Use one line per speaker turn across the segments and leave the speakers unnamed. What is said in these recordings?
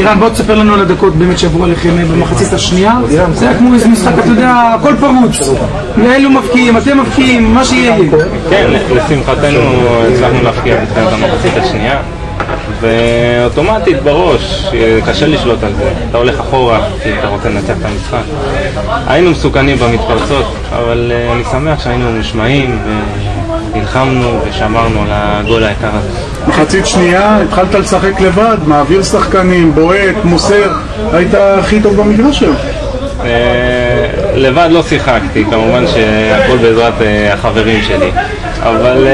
אירן, בוא תספר לנו על הדקות באמת שעברו עליכם במחצית השנייה. זה היה כמו איזה משחק, אתה יודע, הכל פרוץ. אלו מבקיעים, אתם מבקיעים, מה שיהיה.
כן, לשמחתנו הצלחנו להבקיע בתחילת המחצית השנייה, ואוטומטית בראש, קשה לשלוט על זה. אתה הולך אחורה כי אתה רוצה לנצח את המשחק. היינו מסוכנים במתפרצות, אבל אני שמח שהיינו מושמעים ונלחמנו ושמרנו על הגול היקר הזה.
מחצית שנייה התחלת לשחק לבד, מעביר שחקנים, בועט, מוסר, היית הכי טוב במגרש שלו.
לבד לא שיחקתי, כמובן שהכל בעזרת החברים שלי, אבל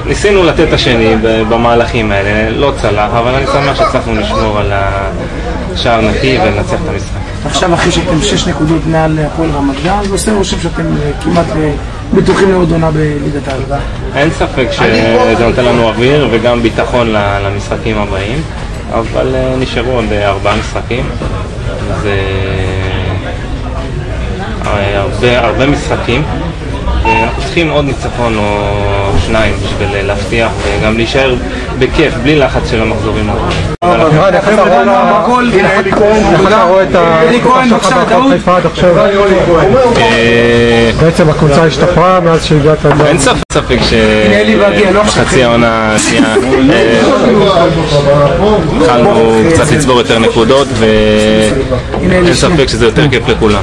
ניסינו לתת את השני במהלכים האלה, לא צלח, אבל אני שמח שהצלחנו לשמור על השער נקי ולנצח את המשחק.
עכשיו אחרי שאתם 6 נקודות מעל הפועל רמת גן, זה עושה רושם שאתם כמעט בטוחים לעוד עונה בליגת העל.
אין ספק שזה נותן לנו אוויר וגם ביטחון למשחקים הבאים, אבל נשארו עוד 4 משחקים. זה הרבה משחקים, ואנחנו צריכים עוד ניצחון או 2 בשביל להבטיח וגם להישאר בכיף, בלי לחץ של המחזורים הבאים.
אירן, איך אתה רואה אלי כהן, בבקשה, טעות.
בעצם הקבוצה השתפרה מאז שהגעת.
אין ספק שבחצי העונה השנייה התחלנו קצת לצבור יותר נקודות, ואין ספק שזה יותר כיף לכולם.